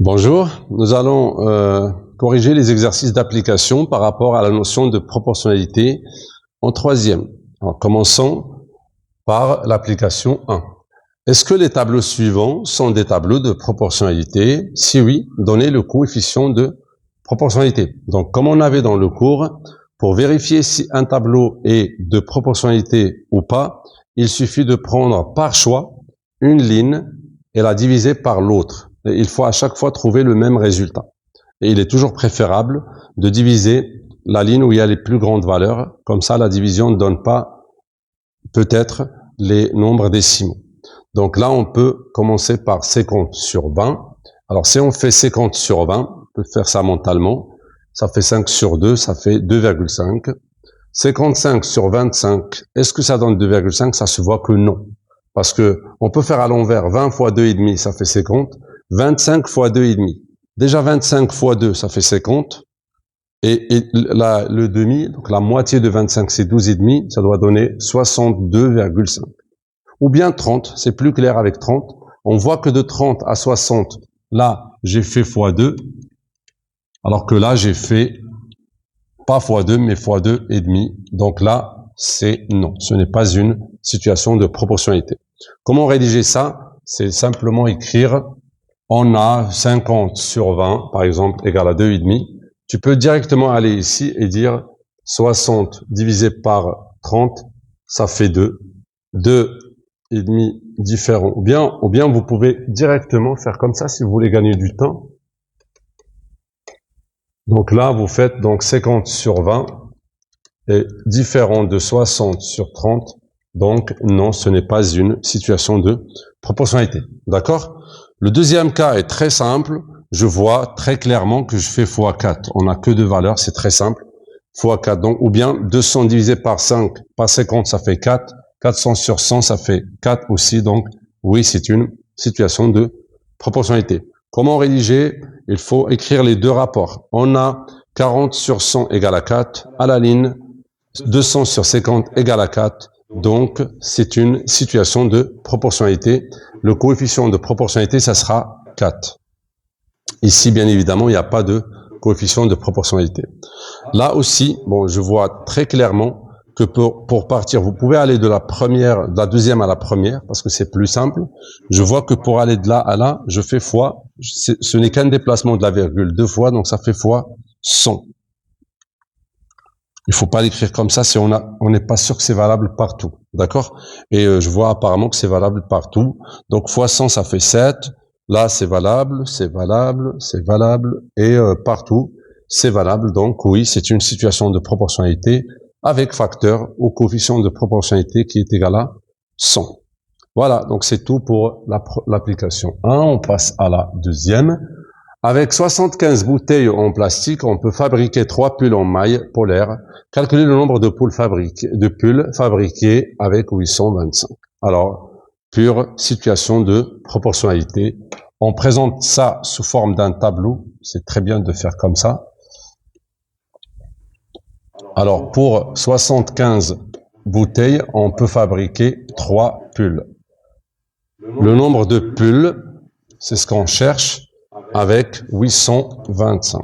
Bonjour, nous allons corriger les exercices d'application par rapport à la notion de proportionnalité en troisième. Alors, commençons par l'application 1. Est-ce que les tableaux suivants sont des tableaux de proportionnalité? Si oui, donnez le coefficient de proportionnalité. Donc, comme on avait dans le cours, pour vérifier si un tableau est de proportionnalité ou pas, il suffit de prendre par choix une ligne et la diviser par l'autre. Et il faut à chaque fois trouver le même résultat. Et il est toujours préférable de diviser la ligne où il y a les plus grandes valeurs. Comme ça, la division ne donne pas peut-être les nombres décimaux. Donc là, on peut commencer par 50 sur 20. Alors, si on fait 50 sur 20, on peut faire ça mentalement. Ça fait 5 sur 2, ça fait 2,5. 55 sur 25, est-ce que ça donne 2,5? Ça se voit que non. Parce que on peut faire à l'envers, 20 fois 2,5, ça fait 50. 25 fois 2,5. Déjà 25 fois 2, ça fait 50. Et le demi, donc la moitié de 25, c'est 12,5, ça doit donner 62,5. Ou bien 30, c'est plus clair avec 30. On voit que de 30 à 60, là, j'ai fait fois 2. Alors que là, j'ai fait pas fois 2, mais fois 2,5. Donc là, c'est non. Ce n'est pas une situation de proportionnalité. Comment rédiger ça? C'est simplement écrire, on a 50 sur 20, par exemple, égale à 2,5. Tu peux directement aller ici et dire 60 divisé par 30, ça fait 2. 2,5 différents. Ou bien vous pouvez directement faire comme ça si vous voulez gagner du temps. Donc là, vous faites donc 50 sur 20 est différent de 60 sur 30. Donc non, ce n'est pas une situation de proportionnalité. D'accord? Le deuxième cas est très simple. Je vois très clairement que je fais fois 4. On n'a que deux valeurs, c'est très simple. Fois 4. Donc, ou bien 200 divisé par 5, par 50, ça fait 4. 400 sur 100, ça fait 4 aussi. Donc, oui, c'est une situation de proportionnalité. Comment rédiger? Il faut écrire les deux rapports. On a 40 sur 100 égale à 4. À la ligne, 200 sur 50 égale à 4. Donc, c'est une situation de proportionnalité. Le coefficient de proportionnalité, ça sera 4. Ici, bien évidemment, il n'y a pas de coefficient de proportionnalité. Là aussi, bon, je vois très clairement que pour partir, vous pouvez aller de la deuxième à la première, parce que c'est plus simple. Je vois que pour aller de là à là, je fais fois, ce n'est qu'un déplacement de la virgule, 2 fois, donc ça fait fois 100. Il faut pas l'écrire comme ça si on n'est pas sûr que c'est valable partout. D'accord? Et je vois apparemment que c'est valable partout. Donc, fois 100, ça fait 7. Là, c'est valable, c'est valable, c'est valable. Et partout, c'est valable. Donc, oui, c'est une situation de proportionnalité avec facteur au coefficient de proportionnalité qui est égal à 100. Voilà, donc c'est tout pour l'application 1. On passe à la deuxième. Avec 75 bouteilles en plastique, on peut fabriquer 3 pulls en maille polaire. Calculez le nombre de pulls fabriqués avec 825. Alors, pure situation de proportionnalité. On présente ça sous forme d'un tableau. C'est très bien de faire comme ça. Alors, pour 75 bouteilles, on peut fabriquer 3 pulls. Le nombre de pulls, c'est ce qu'on cherche avec 825.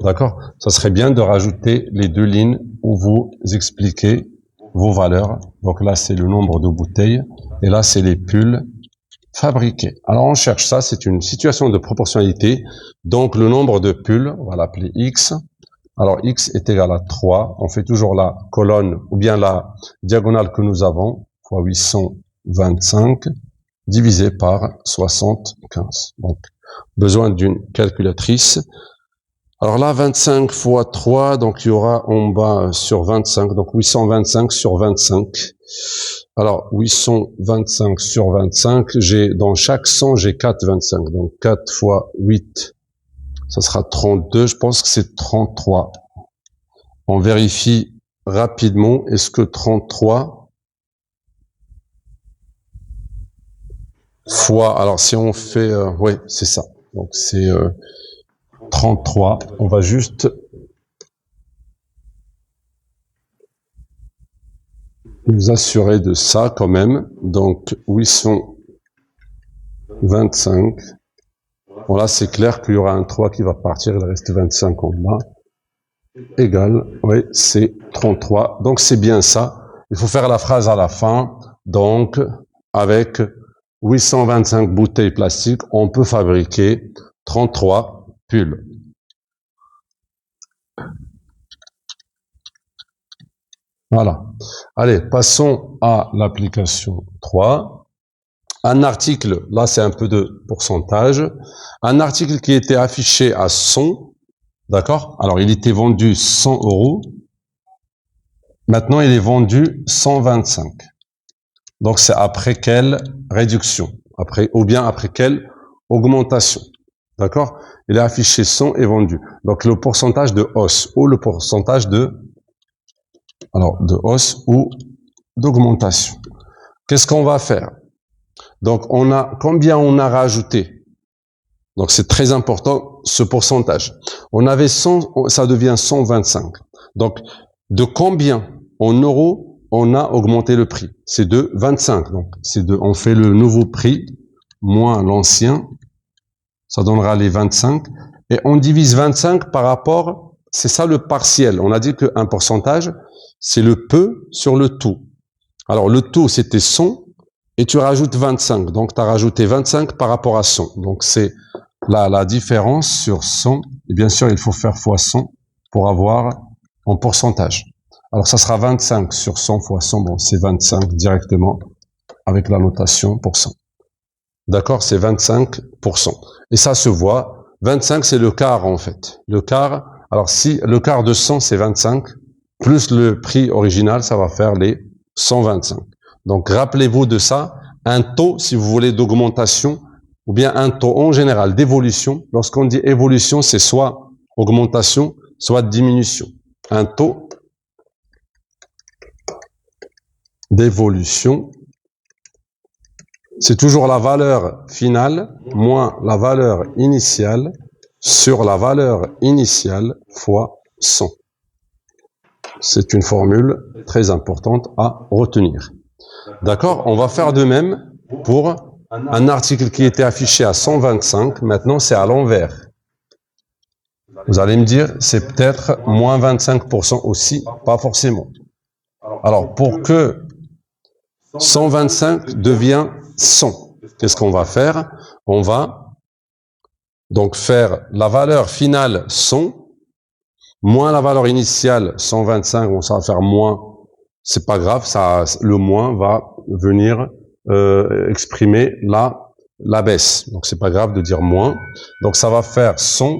D'accord? Ça serait bien de rajouter les deux lignes où vous expliquez vos valeurs. Donc là, c'est le nombre de bouteilles. Et là, c'est les pulls fabriqués. Alors, on cherche ça. C'est une situation de proportionnalité. Donc, le nombre de pulls, on va l'appeler X. Alors, X est égal à 3. On fait toujours la colonne ou bien la diagonale que nous avons, fois 825, divisé par 75. Donc, besoin d'une calculatrice. Alors là, 25 fois 3, donc il y aura en bas sur 25, donc 825 sur 25. Alors, 825 sur 25, dans chaque 100, j'ai 4,25. Donc 4 fois 8, ça sera 32. Je pense que c'est 33. On vérifie rapidement. Est-ce que 33 fois, alors si on fait, oui, c'est ça. Donc c'est 33. On va juste nous assurer de ça quand même. Donc 825. Bon, là, c'est clair qu'il y aura un 3 qui va partir, il reste 25 en bas. Égal, oui, c'est 33. Donc, c'est bien ça. Il faut faire la phrase à la fin. Donc, avec 825 bouteilles plastiques, on peut fabriquer 33 pulls. Voilà. Allez, passons à l'application 3. Un article, là c'est un peu de pourcentage, un article qui était affiché à 100, d'accord? Alors il était vendu 100 €, maintenant il est vendu 125. Donc c'est après quelle réduction? Ou bien après quelle augmentation? D'accord? Il est affiché 100 et vendu. Donc le pourcentage de hausse ou le pourcentage de hausse ou d'augmentation. Qu'est-ce qu'on va faire? Donc, combien on a rajouté? Donc, c'est très important, ce pourcentage. On avait 100, ça devient 125. Donc, de combien en euros on a augmenté le prix? C'est de 25. Donc, on fait le nouveau prix moins l'ancien. Ça donnera les 25. Et on divise 25 par rapport, c'est ça le partiel. On a dit qu'un pourcentage, c'est le peu sur le tout. Alors, le tout, c'était 100. Et tu rajoutes 25, donc tu as rajouté 25 par rapport à 100. Donc c'est la différence sur 100, et bien sûr il faut faire fois 100 pour avoir en pourcentage. Alors ça sera 25 sur 100 fois 100, bon c'est 25 directement avec la notation pour 100. D'accord, c'est 25%. Et ça se voit, 25 c'est le quart en fait. Le quart, alors si le quart de 100 c'est 25, plus le prix original, ça va faire les 125. Donc, rappelez-vous de ça, un taux, si vous voulez, d'augmentation, ou bien un taux en général d'évolution. Lorsqu'on dit évolution, c'est soit augmentation, soit diminution. Un taux d'évolution, c'est toujours la valeur finale moins la valeur initiale sur la valeur initiale fois 100. C'est une formule très importante à retenir. D'accord? On va faire de même pour un article qui était affiché à 125. Maintenant, c'est à l'envers. Vous allez me dire, c'est peut-être moins 25% aussi, pas forcément. Alors, pour que 125 devienne 100, qu'est-ce qu'on va faire? On va donc faire la valeur finale 100, moins la valeur initiale 125, bon, ça va faire moins. C'est pas grave, le moins va venir exprimer la baisse. Donc c'est pas grave de dire moins. Donc ça va faire 100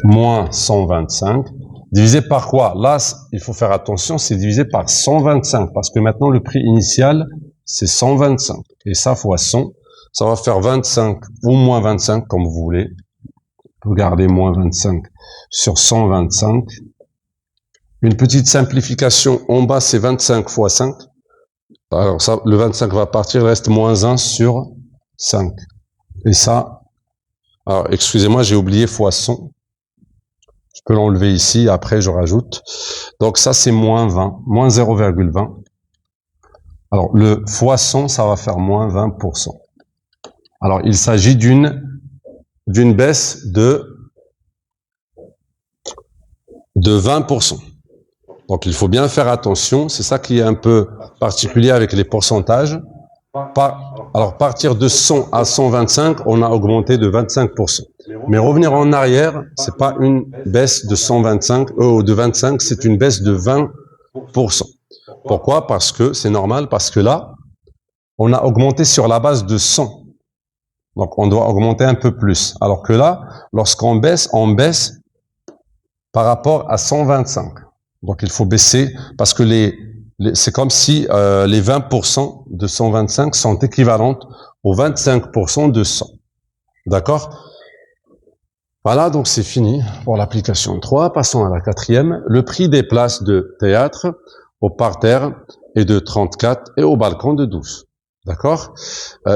moins 125 divisé par quoi? Là, il faut faire attention, c'est divisé par 125 parce que maintenant le prix initial c'est 125 et ça fois 100, ça va faire 25 ou moins 25 comme vous voulez. Vous gardez moins 25 sur 125. Une petite simplification, en bas c'est 25 fois 5. Alors ça, le 25 va partir, il reste moins 1 sur 5. Et ça, alors excusez-moi, j'ai oublié fois 100. Je peux l'enlever ici, après je rajoute. Donc ça c'est moins 20, moins 0,20. Alors le fois 100, ça va faire moins 20%. Alors il s'agit d'une baisse de 20%. Donc il faut bien faire attention, c'est ça qui est un peu particulier avec les pourcentages. Alors partir de 100 à 125, on a augmenté de 25%. Mais revenir en arrière, c'est pas une baisse de 125 ou de 25, c'est une baisse de 20%. Pourquoi? Parce que c'est normal, parce que là, on a augmenté sur la base de 100. Donc on doit augmenter un peu plus. Alors que là, lorsqu'on baisse, on baisse par rapport à 125. Donc il faut baisser parce que c'est comme si les 20% de 125 sont équivalentes aux 25% de 100. D'accord? Voilà, donc c'est fini pour l'application 3. Passons à la 4e. Le prix des places de théâtre au parterre est de 34 et au balcon de 12. D'accord?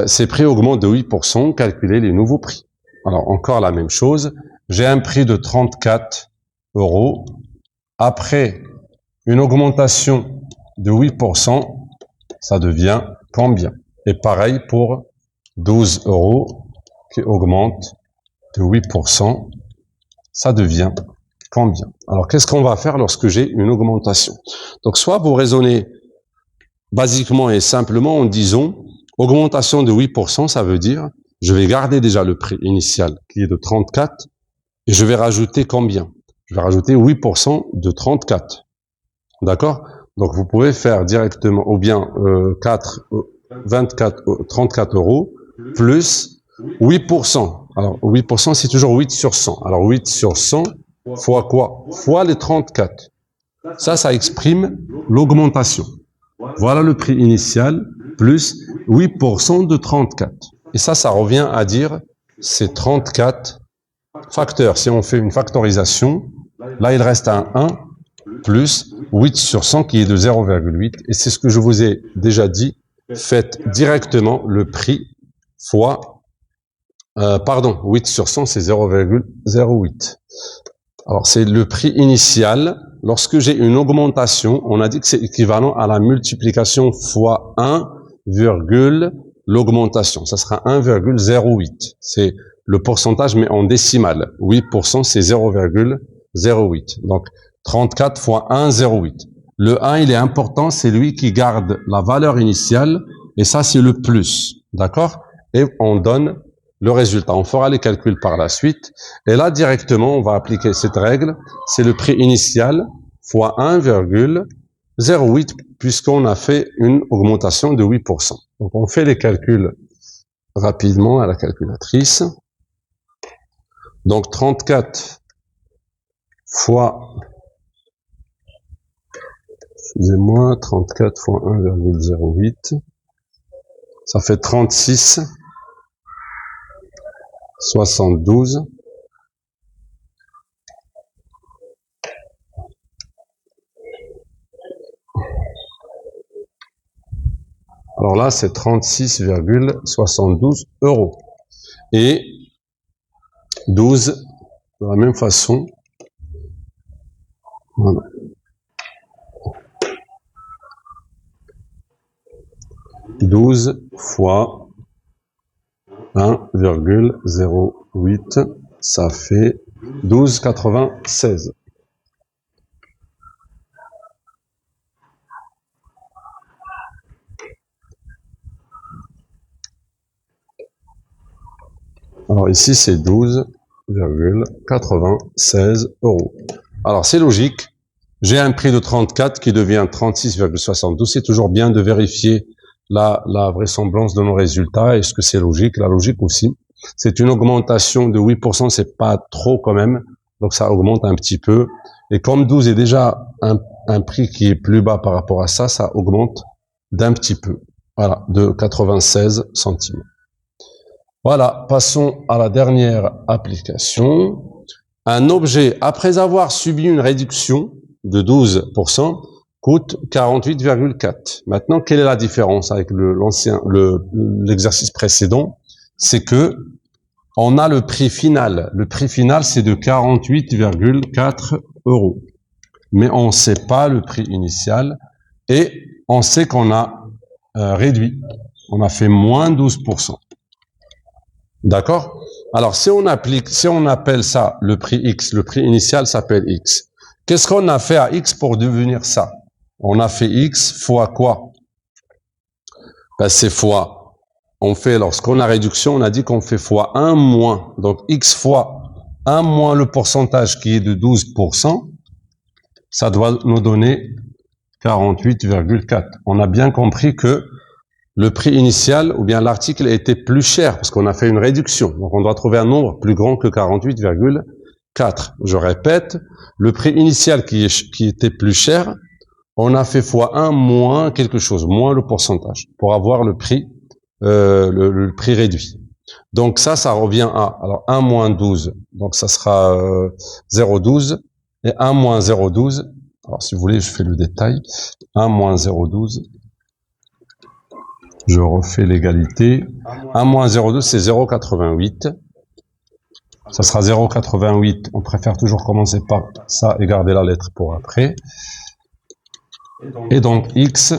Ces prix augmentent de 8%. Calculez les nouveaux prix. Alors encore la même chose. J'ai un prix de 34 €. Après une augmentation de 8%, ça devient combien? Et pareil pour 12 € qui augmente de 8%, ça devient combien? Alors, qu'est-ce qu'on va faire lorsque j'ai une augmentation? Donc, soit vous raisonnez basiquement et simplement en disant, augmentation de 8%, ça veut dire, je vais garder déjà le prix initial qui est de 34 et je vais rajouter combien? Je vais rajouter 8% de 34. D'accord? Donc, vous pouvez faire directement, ou bien 34 euros plus 8%. Alors, 8%, c'est toujours 8 sur 100. Alors, 8 sur 100 fois quoi? Fois les 34. Ça exprime l'augmentation. Voilà le prix initial plus 8% de 34. Et ça revient à dire, c'est 34 facteurs. Si on fait une factorisation, là, il reste un 1 plus 8 sur 100 qui est de 0,8. Et c'est ce que je vous ai déjà dit. Faites directement le prix fois, 8 sur 100, c'est 0,08. Alors, c'est le prix initial. Lorsque j'ai une augmentation, on a dit que c'est équivalent à la multiplication fois 1, l'augmentation. Ça sera 1,08. C'est le pourcentage, mais en décimale. 8%, c'est 0,08. Donc, 34 fois 1, 0,8. Le 1, il est important, c'est lui qui garde la valeur initiale, et ça, c'est le plus. D'accord? Et on donne le résultat. On fera les calculs par la suite. Et là, directement, on va appliquer cette règle. C'est le prix initial fois 1,08 puisqu'on a fait une augmentation de 8%. Donc, on fait les calculs rapidement à la calculatrice. Donc, 34 fois, 34 fois 1,08, ça fait 36, 72. Alors là, c'est 36,72 euros. Et 12, de la même façon, voilà. 12 fois 1,08, ça fait 12,96. Alors ici, c'est 12,96 euros. Alors, c'est logique. J'ai un prix de 34 qui devient 36,72. C'est toujours bien de vérifier la vraisemblance de nos résultats. Est-ce que c'est logique? La logique aussi. C'est une augmentation de 8%, c'est pas trop quand même. Donc, ça augmente un petit peu. Et comme 12 est déjà un prix qui est plus bas par rapport à ça, ça augmente d'un petit peu. Voilà, de 96 centimes. Voilà, passons à la dernière application. Un objet, après avoir subi une réduction de 12%, coûte 48,4. Maintenant, quelle est la différence avec l'exercice précédent? C'est que on a le prix final. Le prix final, c'est de 48,4 euros. Mais on ne sait pas le prix initial et on sait qu'on a réduit. On a fait moins 12%. D'accord? Alors, si on appelle ça le prix X, le prix initial s'appelle X. Qu'est-ce qu'on a fait à X pour devenir ça? On a fait X fois quoi? Ben, c'est fois, on fait, lorsqu'on a réduction, on a dit qu'on fait fois 1 moins. Donc, X fois 1 moins le pourcentage qui est de 12%, ça doit nous donner 48,4. On a bien compris que le prix initial, ou bien l'article, était plus cher, parce qu'on a fait une réduction. Donc, on doit trouver un nombre plus grand que 48,4. Je répète, le prix initial qui était plus cher, on a fait fois 1 moins quelque chose, moins le pourcentage, pour avoir le prix, le prix réduit. Donc, ça revient à, alors, 1 moins 12, donc ça sera 0,12, et 1 moins 0,12, alors si vous voulez, je fais le détail, 1 moins 0,12, je refais l'égalité. 1 moins 0,2, c'est 0,88. Ça sera 0,88. On préfère toujours commencer par ça et garder la lettre pour après. Et donc, X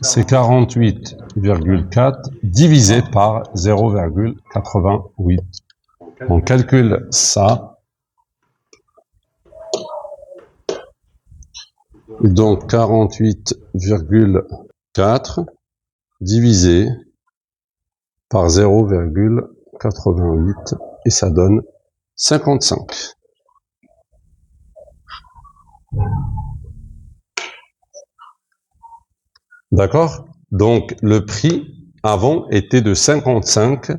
c'est 48,4 divisé par 0,88. On calcule ça. Donc 48,4 divisé par 0,88 et ça donne 55. D'accord? Donc le prix avant était de 55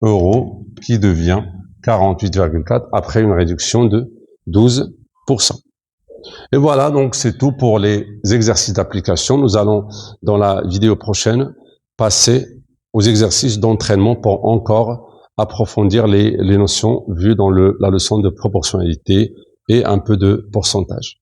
€ qui devient 48,4 après une réduction de 12%. Et voilà, donc c'est tout pour les exercices d'application. Nous allons, dans la vidéo prochaine, passer aux exercices d'entraînement pour encore approfondir les notions vues dans la leçon de proportionnalité et un peu de pourcentage.